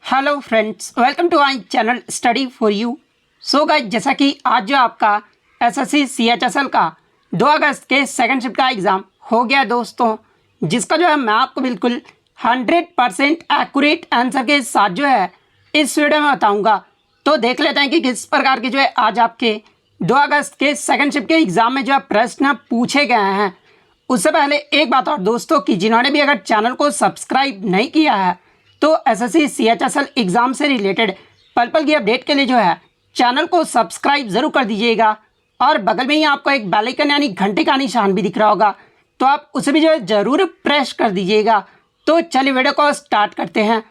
Hello friends, welcome to my channel study for you. So guys, जैसा कि आज जो आपका एसएससी सीएचएसएल का 2 अगस्त के सेकंड शिफ्ट का एग्ज़ाम हो गया दोस्तों, जिसका जो है मैं आपको बिल्कुल 100% एक्यूरेट आंसर के साथ जो है इस वीडियो में बताऊंगा। तो देख लेते हैं कि किस प्रकार के जो है आज आपके 2 अगस्त के सेकंड शिफ्ट के एग्ज़ाम में जो है प्रश्न पूछे गए हैं। उससे पहले एक बात और दोस्तों, कि जिन्होंने भी अगर चैनल को सब्सक्राइब नहीं किया है तो एसएससी सीएचएसएल एग्ज़ाम से रिलेटेड पल पल की अपडेट के लिए जो है चैनल को सब्सक्राइब ज़रूर कर दीजिएगा। और बगल में ही आपको एक बेल आइकन यानी घंटे का निशान भी दिख रहा होगा, तो आप उसे भी जो है ज़रूर प्रेस कर दीजिएगा। तो चलिए वीडियो को स्टार्ट करते हैं।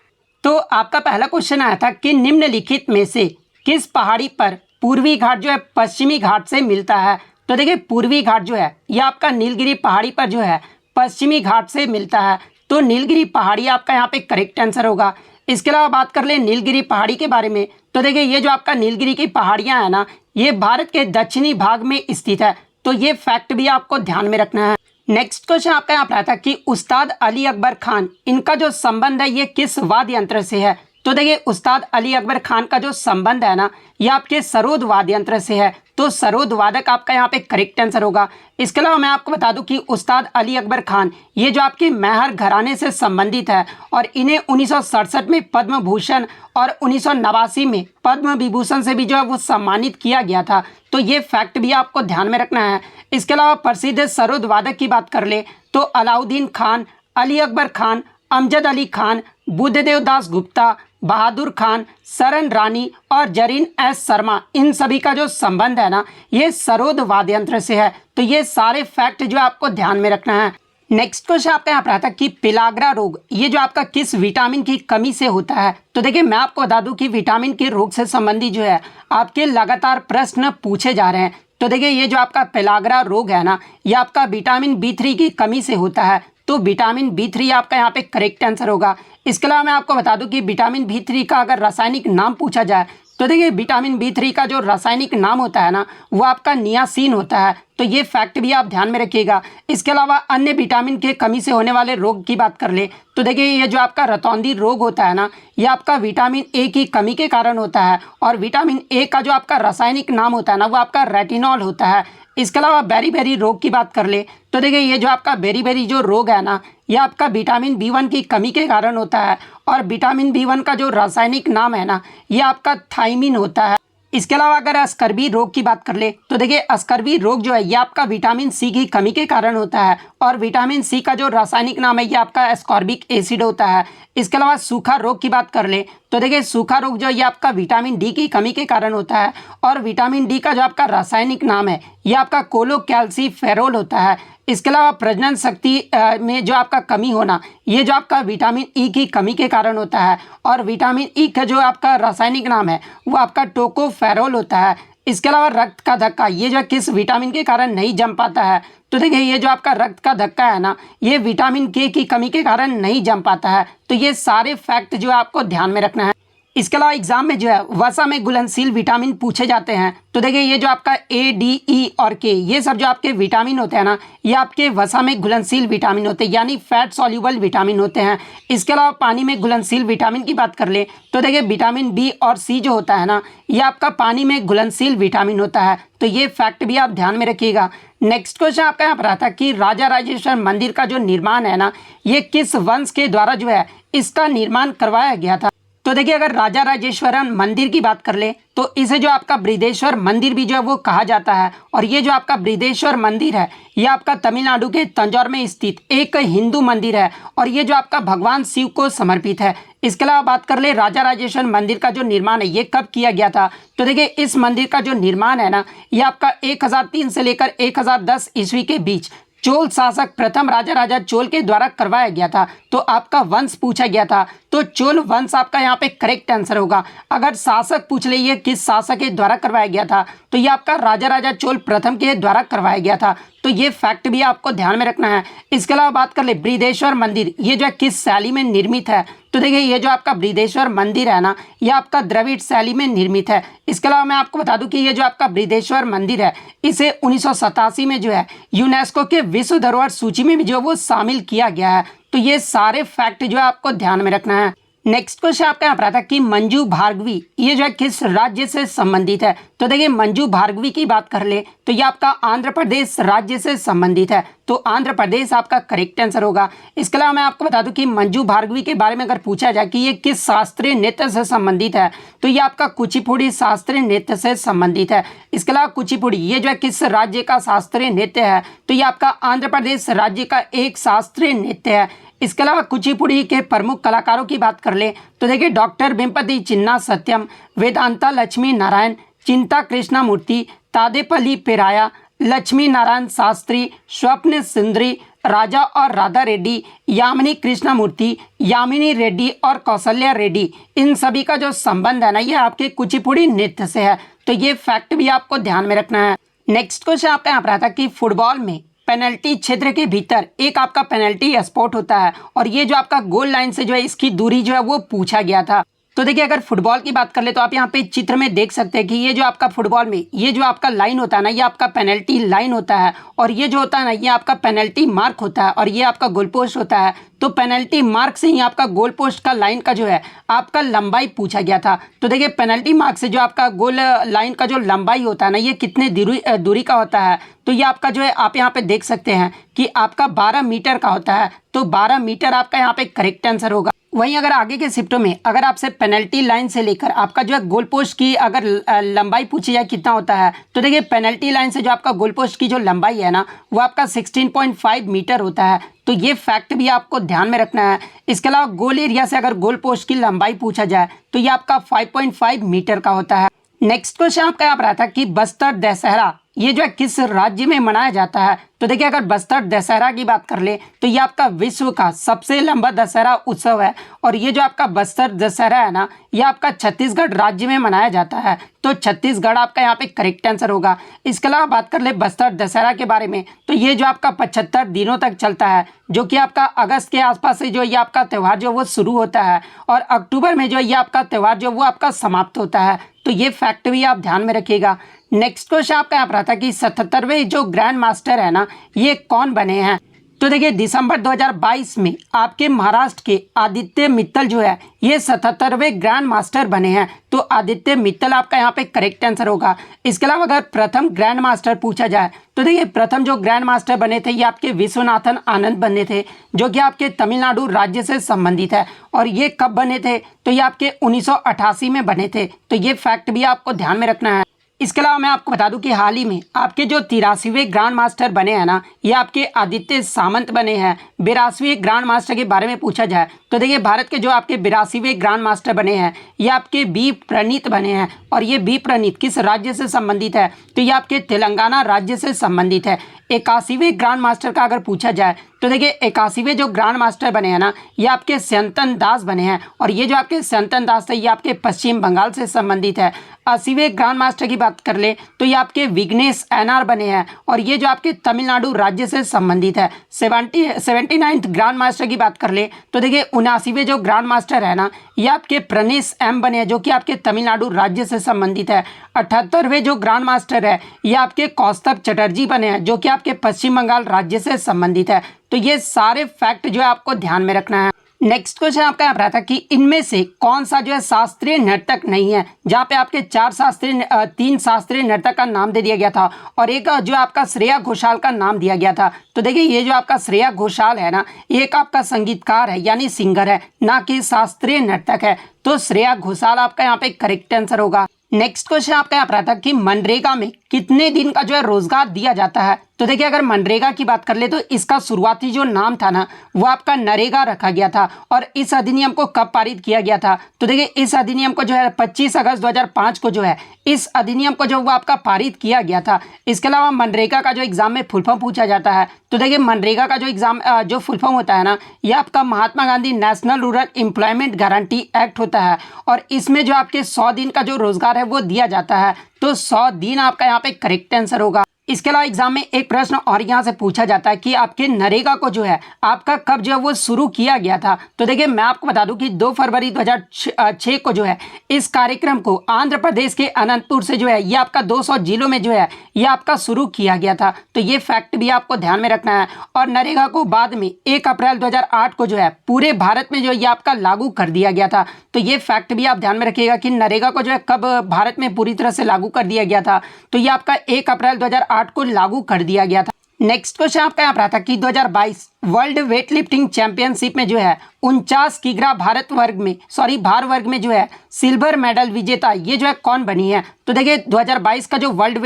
तो आपका पहला क्वेश्चन आया था कि निम्नलिखित में से किस पहाड़ी पर पूर्वी घाट जो है पश्चिमी घाट से मिलता है। तो देखिए, पूर्वी घाट जो है यह आपका नीलगिरी पहाड़ी पर जो है पश्चिमी घाट से मिलता है। तो नीलगिरी पहाड़ी आपका यहाँ पे करेक्ट आंसर होगा। इसके अलावा बात कर ले नीलगिरी पहाड़ी के बारे में, तो देखिए ये जो आपका नीलगिरी की पहाड़ियाँ हैं ना, ये भारत के दक्षिणी भाग में स्थित है। तो ये फैक्ट भी आपको ध्यान में रखना है। नेक्स्ट क्वेश्चन आपका यहाँ पर आया था कि उस्ताद अली अकबर खान, इनका जो संबंध है ये किस वाद्य यंत्र से है। तो देखिए, उस्ताद अली अकबर खान का जो संबंध है ना, ये आपके सरोद वाद्य यंत्र से है। तो सरोद वादक आपका यहाँ पे करेक्ट आंसर होगा। इसके अलावा मैं आपको बता दूं कि उस्ताद अली अकबर खान ये जो आपके मैहर घराने से संबंधित है और इन्हें 1967 में पद्म भूषण और 1989 में पद्म विभूषण से भी जो है वो सम्मानित किया गया था। तो ये फैक्ट भी आपको ध्यान में रखना है। इसके अलावा प्रसिद्ध सरोद वादक की बात कर ले तो अलाउद्दीन खान, अली अकबर खान, अमजद अली खान, बुद्धदेव दास गुप्ता, बहादुर खान, सरन रानी और जरीन एस शर्मा, इन सभी का जो संबंध है ना, ये सरोद वाद्य यंत्र से है। तो ये सारे फैक्ट जो आपको ध्यान में रखना है। नेक्स्ट क्वेश्चन आपका यहाँ पर आता है कि पिलाग्रा रोग ये जो आपका किस विटामिन की कमी से होता है। तो देखिए, मैं आपको बता दूं कि विटामिन के रोग से संबंधित जो है आपके लगातार प्रश्न पूछे जा रहे हैं। तो देखिए, ये जो आपका पिलाग्रा रोग है ना, ये आपका विटामिन B3 की कमी से होता है। तो विटामिन B3 आपका यहाँ पे करेक्ट आंसर होगा। इसके अलावा मैं आपको बता दूं कि विटामिन B3 का अगर रासायनिक नाम पूछा जाए तो देखिए, विटामिन B3 का जो रासायनिक नाम होता है ना, वो आपका नियासिन होता है। तो ये फैक्ट भी आप ध्यान में रखिएगा। इसके अलावा अन्य विटामिन के कमी से होने वाले रोग की बात कर ले तो देखिए, ये जो आपका रतौंधी रोग होता है ना, ये आपका विटामिन A की कमी के कारण होता है। और विटामिन A का जो आपका रासायनिक नाम होता है ना, वो आपका रेटिनॉल होता है। इसके अलावा बेरी रोग की बात कर ले तो देखिए, ये जो आपका बेरी जो रोग है ना, ये आपका विटामिन B1 की कमी के कारण होता है। और विटामिन B1 का जो रासायनिक नाम है ना, ये आपका थायमिन होता है। इसके अलावा अगर स्कर्वी रोग की बात कर ले तो देखिए, स्कर्वी रोग जो है ये आपका विटामिन C की कमी के कारण होता है। और विटामिन C का जो रासायनिक नाम है ये आपका एस्कॉर्बिक एसिड होता है। इसके अलावा सूखा रोग की बात कर ले तो देखिए, सूखा रोग जो है ये आपका विटामिन D की कमी के कारण होता है। और विटामिन D का जो आपका रासायनिक नाम है ये आपका कोलोकैल्सिफेरोल होता है। इसके अलावा प्रजनन शक्ति में जो आपका कमी होना, ये जो आपका विटामिन E की कमी के कारण होता है। और विटामिन E का जो आपका रासायनिक नाम है वो आपका टोकोफेरोल होता है। इसके अलावा रक्त का धक्का ये जो किस विटामिन के कारण नहीं जम पाता है। तो देखिए, ये जो आपका रक्त का धक्का है ना, ये विटामिन K की कमी के कारण नहीं जम पाता है। तो ये सारे फैक्ट जो आपको ध्यान में रखना है। इसके अलावा एग्जाम में जो है वसा में घुलनशील विटामिन पूछे जाते हैं। तो देखिए, ये जो आपका A, D, E और K ये सब जो आपके विटामिन होते हैं ना, ये आपके वसा में घुलनशील विटामिन होते हैं, यानी फैट सॉल्युबल विटामिन होते हैं। इसके अलावा पानी में घुलनशील विटामिन की बात कर ले तो देखिए, विटामिन B और C जो होता है ना, ये आपका पानी में घुलनशील विटामिन होता है। तो ये फैक्ट भी आप ध्यान में रखिएगा। नेक्स्ट क्वेश्चन आपका यहाँ पर आता है कि राजा राजेश्वर मंदिर का जो निर्माण है ना, ये किस वंश के द्वारा जो है इसका निर्माण करवाया गया था। तो देखिए, अगर राजा राजेश्वरन मंदिर की बात कर ले तो इसे जो आपका बृहदेश्वर मंदिर भी जो है वो कहा जाता है। और ये जो आपका बृहदेश्वर मंदिर है ये आपका तमिलनाडु के तंजौर में स्थित एक हिंदू मंदिर है। और ये जो आपका भगवान शिव को समर्पित है। इसके अलावा बात कर ले राजा राजेश्वर मंदिर का जो निर्माण है ये कब किया गया था। तो देखिए, इस मंदिर का जो निर्माण है ना, ये आपका 1003 से लेकर 1010 ईस्वी के बीच चोल शासक प्रथम राजा चोल के द्वारा करवाया गया था। तो आपका वंश पूछा गया था, तो चोल वंश आपका यहाँ पे करेक्ट आंसर होगा। अगर शासक पूछ ले ये किस शासक के द्वारा करवाया गया था, तो ये आपका राजा चोल प्रथम के द्वारा करवाया गया था। तो ये फैक्ट भी आपको ध्यान में रखना है। इसके अलावा बात कर ले बृहदेश्वर मंदिर ये जो है किस शैली में निर्मित है। तो देखिए, ये जो आपका बृहदेश्वर मंदिर है ना, ये आपका द्रविड़ शैली में निर्मित है। इसके अलावा मैं आपको बता दूं कि ये जो आपका बृहदेश्वर मंदिर है इसे 1987 में जो है यूनेस्को के विश्व धरोहर सूची में भी जो वो शामिल किया गया है। तो ये सारे फैक्ट जो है आपको ध्यान में रखना है। नेक्स्ट क्वेश्चन आपका यहाँ पर आता है कि मंजू भार्गवी ये जो है किस राज्य से संबंधित है। तो देखिए मंजू भार्गवी की बात कर ले तो ये आपका आंध्र प्रदेश राज्य से संबंधित है, तो आंध्र प्रदेश आपका करेक्ट आंसर होगा। इसके अलावा मैं आपको बता दूं कि मंजू भार्गवी के बारे में अगर पूछा जाए कि ये किस शास्त्रीय नृत्य से संबंधित है तो ये आपका कुचिपुड़ी शास्त्रीय नृत्य से संबंधित है। इसके अलावा कुचिपुड़ी ये जो है किस राज्य का शास्त्रीय नृत्य है, तो ये आपका आंध्र प्रदेश राज्य का एक शास्त्रीय नृत्य है। इसके अलावा कुचिपुड़ी के प्रमुख कलाकारों की बात कर ले तो देखिए डॉक्टर वेम्पति चिन्ना सत्यम, वेदांता लक्ष्मी नारायण, चिंता कृष्णा मूर्ति, तादेपल्ली पेराया, लक्ष्मी नारायण शास्त्री, स्वप्न सुंदरी, राजा और राधा रेड्डी, यामिनी कृष्णमूर्ति, यामिनी रेड्डी और कौशल्या रेड्डी, इन सभी का जो संबंध है ना ये आपके कुचिपुड़ी नृत्य से है, तो ये फैक्ट भी आपको ध्यान में रखना है। नेक्स्ट क्वेश्चन आपका यहाँ पर आता है कि फुटबॉल में पेनल्टी क्षेत्र के भीतर एक आपका पेनल्टी स्पॉट होता है और ये जो आपका गोल लाइन से जो है इसकी दूरी जो है वो पूछा गया था। तो देखिए अगर फुटबॉल की बात कर ले तो आप यहाँ पे चित्र में देख सकते हैं कि ये जो आपका फुटबॉल में ये जो आपका लाइन होता है ना ये आपका पेनल्टी लाइन होता है और ये जो होता है ना ये आपका पेनल्टी मार्क होता है और ये आपका गोल पोस्ट होता है। तो पेनल्टी मार्क से ही आपका गोल पोस्ट का लाइन का जो है आपका लंबाई पूछा गया था। तो देखिए पेनल्टी मार्क से जो आपका गोल लाइन का जो लंबाई होता है ना ये कितने दूरी का होता है, तो ये आपका जो है आप यहाँ पे देख सकते हैं कि आपका 12 मीटर का होता है, तो 12 मीटर आपका यहाँ पे करेक्ट आंसर होगा। वहीं अगर आगे के शिफ्टों में अगर आपसे पेनल्टी लाइन से लेकर आपका जो है गोल पोस्ट की अगर लंबाई पूछी जाए कितना होता है, तो देखिए पेनल्टी लाइन से जो आपका गोल पोस्ट की जो लंबाई है ना वो आपका 16.5 मीटर होता है, तो ये फैक्ट भी आपको ध्यान में रखना है। इसके अलावा गोल एरिया से अगर गोल पोस्ट की लंबाई पूछा जाए तो ये आपका 5.5 मीटर का होता है। नेक्स्ट क्वेश्चन आपका यहाँ पर आता है कि बस्तर दशहरा ये जो है किस राज्य में मनाया जाता है। तो देखिए अगर बस्तर दशहरा की बात कर ले तो ये आपका विश्व का सबसे लंबा दशहरा उत्सव है और ये जो आपका बस्तर दशहरा है ना ये आपका छत्तीसगढ़ राज्य में मनाया जाता है, तो छत्तीसगढ़ आपका यहाँ पे करेक्ट आंसर होगा। इसके अलावा बात कर ले बस्तर दशहरा के बारे में तो ये जो आपका 75 दिनों तक चलता है, जो कि आपका अगस्त के आसपास से जो ये आपका त्यौहार जो वो शुरू होता है और अक्टूबर में जो ये आपका त्यौहार जो वो आपका समाप्त होता है, तो ये फैक्ट भी आप ध्यान में रखिएगा। नेक्स्ट क्वेश्चन आपका यहाँ पर आता है कि 77वें जो ग्रैंड मास्टर है ना ये कौन बने हैं। तो देखिए दिसंबर 2022 में आपके महाराष्ट्र के आदित्य मित्तल जो है ये 77वें ग्रैंड मास्टर बने हैं, तो आदित्य मित्तल आपका यहाँ पे करेक्ट आंसर होगा। इसके अलावा अगर प्रथम ग्रैंड मास्टर पूछा जाए तो देखिए प्रथम जो ग्रैंड मास्टर बने थे ये आपके विश्वनाथन आनंद बने थे, जो कि आपके तमिलनाडु राज्य से संबंधित है और ये कब बने थे तो ये आपके 1988 में बने थे, तो ये फैक्ट भी आपको ध्यान में रखना है। इसके अलावा मैं आपको बता दूं कि हाल ही में आपके जो 83वें ग्रैंड मास्टर बने हैं ना ये आपके आदित्य सामंत बने हैं। 82वें ग्रैंड मास्टर के बारे में पूछा जाए तो देखिए भारत के जो आपके 82वें ग्रैंड मास्टर बने हैं ये आपके बी प्रणीत बने हैं और ये बी प्रणीत किस राज्य से संबंधित है, तो ये आपके तेलंगाना राज्य से संबंधित है। 81वें ग्रैंड मास्टर का अगर पूछा जाए तो देखिए 81वें जो ग्रैंड मास्टर बने हैं ना ये आपके सयंतन दास बने हैं और ये जो आपके सयंतन दास है ये आपके पश्चिम बंगाल से संबंधित है। 80वें ग्रैंड मास्टर की बात कर ले तो ये आपके विघ्नेश एनआर बने हैं और ये जो आपके तमिलनाडु राज्य से संबंधित है। 79th ग्रैंड मास्टर की बात कर ले तो देखिए 79वें जो ग्रैंड मास्टर है ना ये आपके प्रणेश एम बने हैं, जो कि आपके तमिलनाडु राज्य से संबंधित है। 78वें जो ग्रैंड मास्टर है ये आपके कौस्तभ चटर्जी बने हैं, जो कि आपके पश्चिम बंगाल राज्य से संबंधित है। तो ये सारे फैक्ट जो है आपको ध्यान में रखना है। नेक्स्ट क्वेश्चन आपका यहाँ पर आता है कि इनमें से कौन सा जो है शास्त्रीय नर्तक नहीं है, जहाँ पे आपके 3 शास्त्रीय नर्तक का नाम दे दिया गया था और एक जो आपका श्रेया घोषाल का नाम दिया गया था। तो देखिए ये जो आपका श्रेया घोषाल है ना एक आपका संगीतकार है यानी सिंगर है, ना कि शास्त्रीय नर्तक है, तो श्रेया घोषाल आपका यहाँ पे करेक्ट आंसर होगा। नेक्स्ट क्वेश्चन आपका यहाँ पर आता है कि मनरेगा में कितने दिन का जो है रोजगार दिया जाता है। तो देखिए अगर मनरेगा की बात कर ले तो इसका शुरुआती जो नाम था ना वो आपका नरेगा रखा गया था और इस अधिनियम को कब पारित किया गया था, तो देखिए इस अधिनियम को जो है 25 अगस्त 2005 को जो है इस अधिनियम को जो वो आपका पारित किया गया था। इसके अलावा मनरेगा का जो एग्जाम में फुल फॉर्म पूछा जाता है तो देखिए मनरेगा का जो एग्जाम जो फुल फॉर्म होता है ना ये आपका Mahatma Gandhi national rural employment guarantee act होता है और इसमें जो आपके 100 दिन का जो रोजगार है वो दिया जाता है, तो 100 दिन आपका यहाँ पे करेक्ट आंसर होगा। इसके अलावा एग्जाम में एक प्रश्न और यहाँ से पूछा जाता है कि आपके नरेगा को जो है आपका कब जो है वो शुरू किया गया था। तो देखिए मैं आपको बता दूं कि 2 फरवरी 2006 को जो है इस कार्यक्रम को आंध्र प्रदेश के अनंतपुर से जो है ये आपका 200 जिलों में जो है ये आपका शुरू किया गया था। तो ये फैक्ट भी आपको ध्यान में रखना है। और नरेगा को बाद में 1 अप्रैल 2008 को जो है पूरे भारत में जो ये आपका लागू कर दिया गया था। तो ये फैक्ट भी आप ध्यान में रखिएगा कि नरेगा को जो है कब भारत में पूरी तरह से लागू कर दिया गया था। तो ये आपका 1 अप्रैल 2008 को लागू कर दिया गया था। नेक्स्ट क्वेश्चन आपका यहाँ पर आता कि 2022 वर्ल्ड वेट लिफ्टिंग चैंपियनशिप में जो है 49 किग्रा भार वर्ग में जो है सिल्वर मेडल विजेता ये जो है कौन बनी है। तो देखिए 2022 का जो वर्ल्ड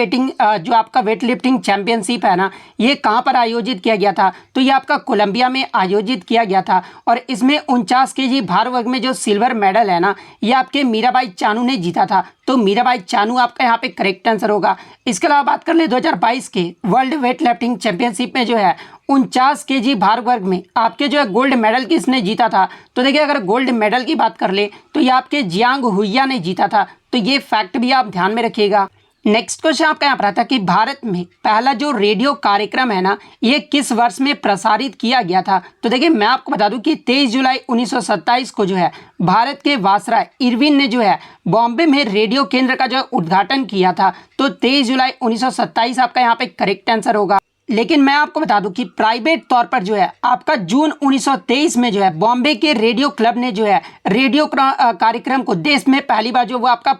जो आपका वेट लिफ्टिंग चैंपियनशिप है ना ये कहाँ पर आयोजित किया गया था। तो ये आपका कोलंबिया में आयोजित किया गया था और इसमें 49 केजी भार वर्ग में जो सिल्वर मेडल है ना ये आपके मीराबाई चानू ने जीता था। तो मीराबाई चानू आपका यहाँ पे करेक्ट आंसर होगा। इसके अलावा बात कर ले 2022 के वर्ल्ड वेट लिफ्टिंग चैंपियनशिप में जो है 49 केजी भार वर्ग में आपके जो है गोल्ड मेडल किसने जीता था। तो देखिए अगर गोल्ड मेडल की बात कर ले तो ये आपके जियांग हुइया ने जीता था। तो ये फैक्ट भी आप ध्यान में रखिएगा। नेक्स्ट क्वेश्चन आपका यहाँ पर आता है कि भारत में पहला जो रेडियो कार्यक्रम है ना ये किस वर्ष में प्रसारित किया गया था। तो देखिए मैं आपको बता दूं कि 23 जुलाई 1927 को जो है भारत के वायसराय इरविन ने जो है बॉम्बे में रेडियो केंद्र का जो उद्घाटन किया था। तो 23 जुलाई 1927 आपका यहाँ पे करेक्ट आंसर होगा। लेकिन मैं आपको बता दूं कि प्राइवेट तौर पर जो है आपका जून 1923 में जो है बॉम्बे के रेडियो क्लब ने जो है रेडियो कार्यक्रम को देश में पहली बार जो वो आपका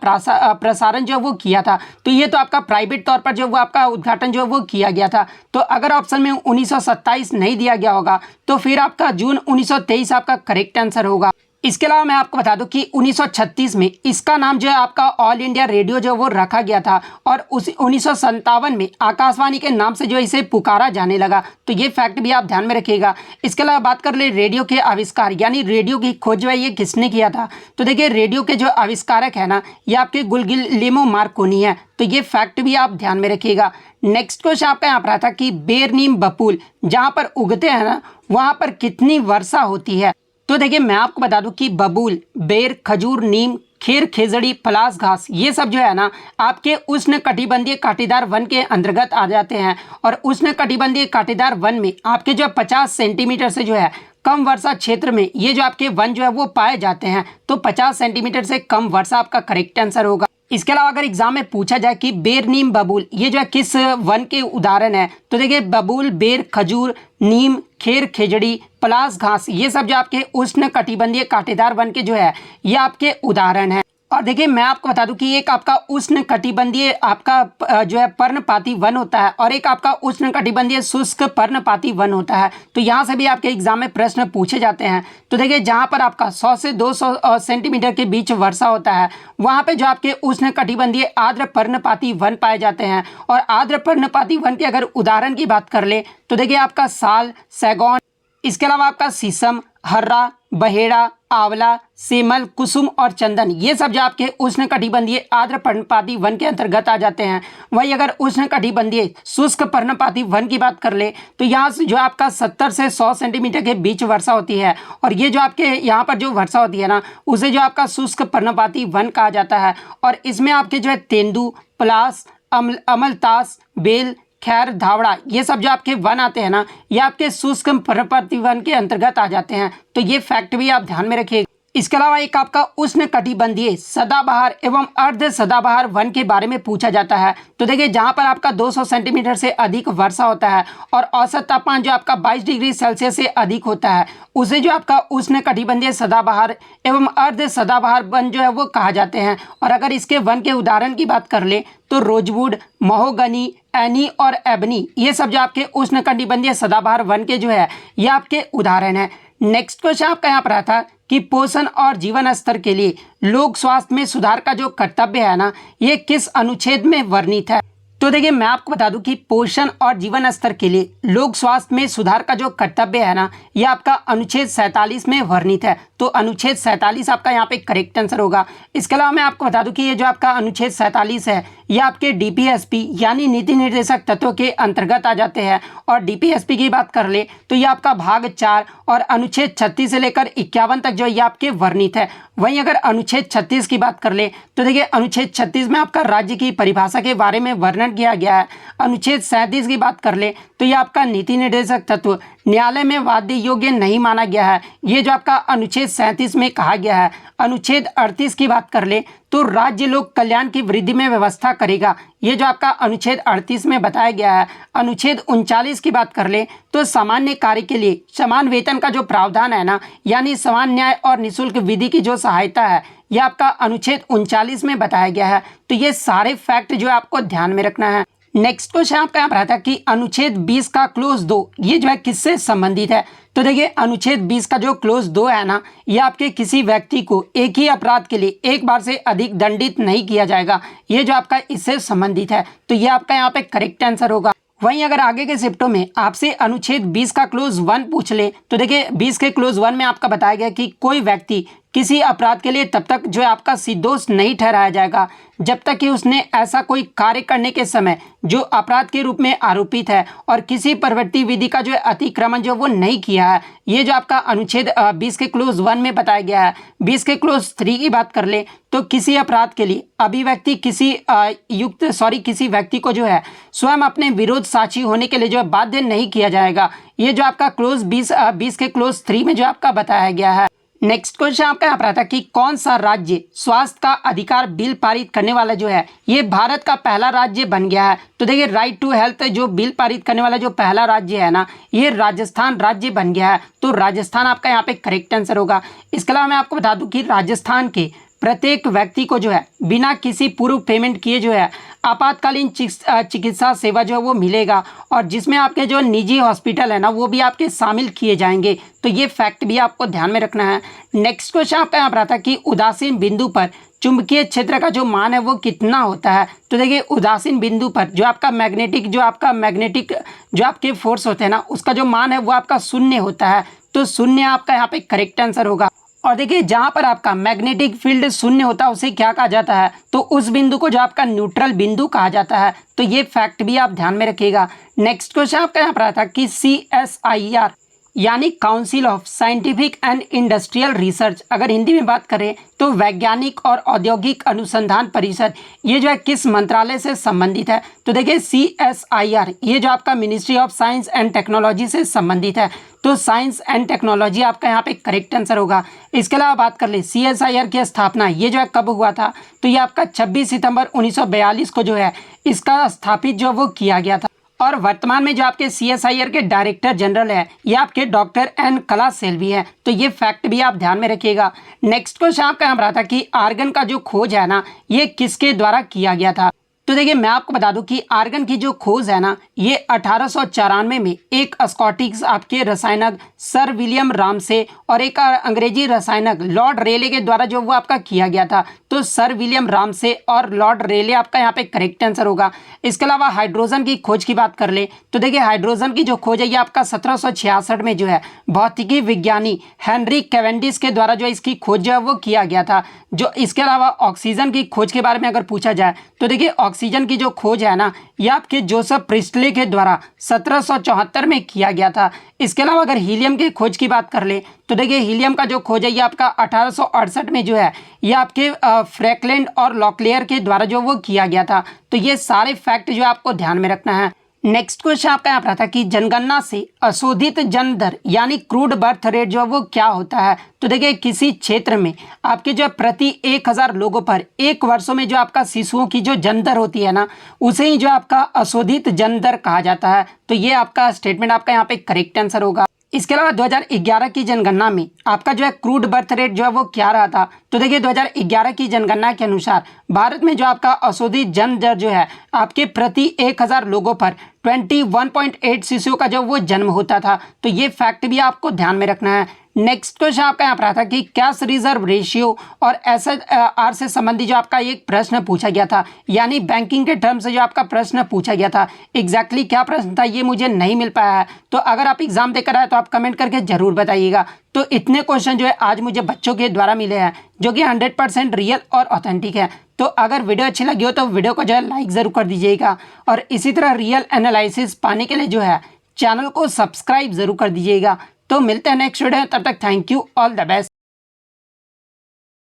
प्रसारण जो है वो किया था। तो ये तो आपका प्राइवेट तौर पर जो वो आपका उद्घाटन जो है वो किया गया था। तो अगर ऑप्शन में 1927 नहीं दिया गया होगा तो फिर आपका जून 1923 आपका करेक्ट आंसर होगा। इसके अलावा मैं आपको बता दूं कि 1936 में इसका नाम जो है आपका ऑल इंडिया रेडियो जो वो रखा गया था और उस 1957 में आकाशवाणी के नाम से जो इसे पुकारा जाने लगा। तो ये फैक्ट भी आप ध्यान में रखिएगा। इसके अलावा बात कर ले रेडियो के आविष्कार यानी रेडियो की खोज जो है ये किसने किया था। तो देखिए रेडियो के जो आविष्कारक है ना ये आपके गुइलियमो मार्कोनी है। तो ये फैक्ट भी आप ध्यान में रखिएगा। नेक्स्ट क्वेश्चन आपका यहाँ पर आता कि बेर नीम बबूल जहाँ पर उगते हैं ना वहाँ पर कितनी वर्षा होती है। तो देखिए मैं आपको बता दूं कि बबूल, बेर, खजूर, नीम, खेर, खेजड़ी, पलास घास ये सब जो है ना आपके उष्ण कटिबंधीय कांटेदार वन के अंतर्गत आ जाते हैं। और उष्ण कटिबंधीय कांटेदार वन में आपके जो 50 सेंटीमीटर से जो है कम वर्षा क्षेत्र में ये जो आपके वन जो है वो पाए जाते हैं। तो 50 सेंटीमीटर से कम वर्षा आपका करेक्ट आंसर होगा। इसके अलावा अगर एग्जाम में पूछा जाए कि बेर, नीम, बबूल ये जो है किस वन के उदाहरण है। तो देखिए बबूल, बेर, खजूर, नीम, खेर, खेजड़ी, पलास घास ये सब जो आपके उष्ण कटिबंधीय कांटेदार वन के जो है ये आपके उदाहरण है। और देखिए मैं आपको बता दूं कि एक आपका उष्ण कटिबंधीय आपका जो है पर्णपाती वन होता है और एक आपका उष्ण कटिबंधीय शुष्क पर्णपाती वन होता है। तो यहाँ से भी आपके एग्जाम में प्रश्न पूछे जाते हैं। तो देखिए जहाँ पर आपका 100 से 200 सेंटीमीटर के बीच वर्षा होता है वहाँ पे जो आपके उष्ण कटिबंधीय आर्द्र पर्णपाती वन पाए जाते हैं। और आर्द्र पर्णपाती वन के अगर उदाहरण की बात कर ले तो देखिए आपका साल, सैगौन, इसके अलावा आपका शीशम, हर्रा, बहेड़ा, आंवला, सेमल, कुसुम और चंदन ये सब जो आपके उष्ण कटिबंधीय आर्द्र पर्णपाती वन के अंतर्गत आ जाते हैं। वही अगर उष्ण कटिबंधीय शुष्क पर्णपाती वन की बात कर ले तो यहाँ से जो आपका 70 से 100 सेंटीमीटर के बीच वर्षा होती है। और ये जो आपके यहाँ पर जो वर्षा होती है ना उसे जो आपका शुष्क पर्णपाती वन कहा जाता है। और इसमें आपके जो है तेंदू, पलास, अमलतास, बेल, खैर, धावड़ा ये सब जो आपके वन आते हैं ना ये आपके शुष्क पर्णपाती वन के अंतर्गत आ जाते हैं। तो ये फैक्ट भी आप ध्यान में रखिए। इसके अलावा एक आपका उष्ण कटिबंधीय सदाबहार एवं अर्ध सदाबहार वन के बारे में पूछा जाता है। तो देखिए जहां पर आपका 200 सेंटीमीटर से अधिक वर्षा होता है और औसत तापमान जो आपका 22 डिग्री सेल्सियस से अधिक होता है उसे जो आपका उष्ण कटिबंधीय सदाबहार एवं अर्ध सदाबहार वन जो है वो कहा जाते हैं। और अगर इसके वन के उदाहरण की बात कर ले तो रोजवुड, महोगनी, एनी और एबनी ये सब जो आपके उष्ण कटिबंधीय सदाबहार वन के जो है ये आपके उदाहरण है। नेक्स्ट क्वेश्चन आपका यहाँ पर आता कि पोषण और जीवन स्तर के लिए लोक स्वास्थ्य में सुधार का जो कर्तव्य है ना ये किस अनुच्छेद में वर्णित है। तो देखिए मैं आपको बता दूं कि पोषण और जीवन स्तर के लिए लोक स्वास्थ्य में सुधार का जो कर्तव्य है ना ये आपका अनुच्छेद 47 में वर्णित है। तो अनुच्छेद 47 आपका यहाँ पे करेक्ट आंसर होगा। इसके अलावा मैं आपको बता दूं कि ये जो आपका अनुच्छेद 47 है ये आपके डीपीएसपी यानी नीति निर्देशक तत्व के अंतर्गत आ जाते हैं। और डीपीएसपी की बात कर ले तो ये आपका भाग 4 और अनुच्छेद 36 से लेकर 51 तक जो ये आपके वर्णित है। वहीं अगर अनुच्छेद 36 की बात कर ले तो देखिए अनुच्छेद 36 में आपका राज्य की परिभाषा के बारे में वर्णन किया गया है। अनुच्छेद 37 की बात कर ले तो ये आपका नीति निर्देशक तत्व न्यायालय में वाद्य योग्य नहीं माना गया है, ये जो आपका अनुच्छेद 37 में कहा गया है। अनुच्छेद 38 की बात कर ले तो राज्य लोक कल्याण की वृद्धि में व्यवस्था करेगा, ये जो आपका अनुच्छेद 38 में बताया गया है। अनुच्छेद 39 की बात कर ले तो सामान्य कार्य के लिए समान वेतन का जो प्रावधान है ना, यानी समान न्याय और निःशुल्क विधि की जो सहायता है, यह आपका अनुच्छेद 39 में बताया गया है। तो ये सारे फैक्ट जो आपको ध्यान में रखना है। नेक्स्ट क्वेश्चन आपका यहाँ पर आता है कि अनुच्छेद 20 का क्लोज 2 ये जो है किससे संबंधित है। तो देखिए अनुच्छेद 20 का जो क्लोज 2 है ना, ये आपके किसी व्यक्ति को एक ही अपराध के लिए एक बार से अधिक दंडित नहीं किया जाएगा, ये जो आपका इससे संबंधित है। तो ये आपका यहाँ पे करेक्ट आंसर होगा। वहीं अगर आगे के शिफ्टों में आपसे अनुच्छेद 20 का क्लोज 1 पूछ ले तो देखिए 20 के क्लोज 1 में आपका बताया गया कि कोई व्यक्ति किसी अपराध के लिए तब तक जो है आपका निर्दोष नहीं ठहराया जाएगा जब तक कि उसने ऐसा कोई कार्य करने के समय जो अपराध के रूप में आरोपित है और किसी प्रवृत्ति विधि का जो है अतिक्रमण जो वो नहीं किया है। ये जो आपका अनुच्छेद 20 के क्लोज 1 में बताया गया है। 20 के क्लोज 3 की बात कर ले तो किसी अपराध के लिए अभिव्यक्ति किसी व्यक्ति को जो है स्वयं अपने विरोध साक्षी होने के लिए जो है बाध्य नहीं किया जाएगा, ये जो आपका क्लोज 20 के क्लोज 3 में जो आपका बताया गया है। नेक्स्ट क्वेश्चन आपका यहाँ पर आता है कि कौन सा राज्य स्वास्थ्य का अधिकार बिल पारित करने वाला जो है ये भारत का पहला राज्य बन गया है। तो देखिए राइट टू हेल्थ जो बिल पारित करने वाला जो पहला राज्य है ना, ये राजस्थान राज्य बन गया है। तो राजस्थान आपका यहाँ पे करेक्ट आंसर होगा। इसके अलावा मैं आपको बता दूं कि राजस्थान के प्रत्येक व्यक्ति को जो है बिना किसी पूर्व पेमेंट किए जो है आपातकालीन चिकित्सा सेवा जो है वो मिलेगा, और जिसमें आपके जो निजी हॉस्पिटल है ना वो भी आपके शामिल किए जाएंगे। तो ये फैक्ट भी आपको ध्यान में रखना है। नेक्स्ट क्वेश्चन आपका यहाँ पर आता है कि उदासीन बिंदु पर चुंबकीय क्षेत्र का जो मान है वो कितना होता है। तो देखिए उदासीन बिंदु पर जो मैग्नेटिक जो आपके फोर्स होते हैं ना, उसका जो मान है वो आपका 0 होता है। तो 0 आपका यहाँ पे करेक्ट आंसर होगा। और देखिए जहां पर आपका मैग्नेटिक फील्ड 0 होता है उसे क्या कहा जाता है, तो उस बिंदु को जो आपका न्यूट्रल बिंदु कहा जाता है। तो ये फैक्ट भी आप ध्यान में रखिएगा। नेक्स्ट क्वेश्चन आपका यहाँ पर आता है कि CSIR यानी council of scientific and industrial research, अगर हिंदी में बात करें तो वैज्ञानिक और औद्योगिक अनुसंधान परिषद, ये जो है किस मंत्रालय से संबंधित है। तो देखिए CSIR ये जो आपका ministry of science and technology से संबंधित है। तो साइंस एंड टेक्नोलॉजी आपका यहाँ पे करेक्ट आंसर होगा। इसके अलावा बात कर ले CSIR की स्थापना ये जो है कब हुआ था, तो ये आपका 26 सितंबर 1942 को जो है इसका स्थापित जो वो किया गया था। और वर्तमान में जो आपके CSIR के डायरेक्टर जनरल है ये आपके डॉक्टर N कलासेल्वी है। तो ये फैक्ट भी आप ध्यान में रखिएगा। नेक्स्ट क्वेश्चन आपका यहाँ पर आता कि आर्गन का जो खोज है ना ये किसके द्वारा किया गया था। तो देखिए मैं आपको बता दूं कि आर्गन की जो खोज है ना ये 1894 में एक स्कॉटिश आपके रसायनज्ञ सर विलियम रामसे और एक अंग्रेजी रसायनज्ञ लॉर्ड रेले के द्वारा जो वो आपका किया गया था। तो सर विलियम रामसे और लॉर्ड रेले आपका यहाँ पे करेक्ट आंसर होगा। इसके अलावा हाइड्रोजन की खोज की बात कर ले तो देखिए हाइड्रोजन की जो खोज है ये आपका 1766 में जो है भौतिकी विज्ञानी हेनरी कैवेंडिश के द्वारा जो इसकी खोज जो है वो किया गया था। जो इसके अलावा ऑक्सीजन की खोज के बारे में अगर पूछा जाए तो देखिए ऑक्सीजन की जो खोज है ना ये आपके जोसेफ प्रिस्टले के द्वारा 1774 में किया गया था। इसके अलावा अगर हीलियम की खोज की बात कर ले तो देखिए हीलियम का जो खोज है ये आपका 1868 में जो है ये आपके फ्रैंकलिन और लॉकलेयर के द्वारा जो वो किया गया था। तो ये सारे फैक्ट जो आपको ध्यान में रखना है। नेक्स्ट क्वेश्चन आपका यहाँ पर था कि जनगणना से अशोधित जन्म दर यानी क्रूड बर्थ रेट जो है वो क्या होता है। तो देखिए किसी क्षेत्र में आपके जो प्रति 1000 लोगों पर 1 वर्षों में जो आपका शिशुओं की जो जन्म दर होती है ना उसे ही जो आपका अशोधित जन्म दर कहा जाता है। तो ये आपका स्टेटमेंट आपका यहाँ पे करेक्ट आंसर होगा। इसके अलावा 2011 की जनगणना में आपका जो है क्रूड बर्थ रेट जो है वो क्या रहा था। तो देखिए 2011 की जनगणना के अनुसार भारत में जो आपका अशोधित जन्म दर जो है आपके प्रति 1000 लोगों पर 21.8 शिशुओं का जो वो जन्म होता था। तो ये फैक्ट भी आपको ध्यान में रखना है। नेक्स्ट क्वेश्चन आपका यहाँ पर आता कि कैश रिजर्व रेशियो और SHR से संबंधित जो आपका एक प्रश्न पूछा गया था, यानी बैंकिंग के टर्म से जो आपका प्रश्न पूछा गया था, एग्जैक्टली क्या प्रश्न था ये मुझे नहीं मिल पाया है। तो अगर आप एग्जाम देकर आए तो आप कमेंट करके जरूर बताइएगा। तो इतने क्वेश्चन जो है आज मुझे बच्चों के द्वारा मिले हैं जो कि 100% रियल और ऑथेंटिक है। तो अगर वीडियो अच्छी लगी हो तो वीडियो को जो है लाइक ज़रूर कर दीजिएगा और इसी तरह रियल एनालिसिस पाने के लिए जो है चैनल को सब्सक्राइब ज़रूर कर दीजिएगा। तो मिलते हैं नेक्स्ट वीडियो में, तब तक thank you, all the best.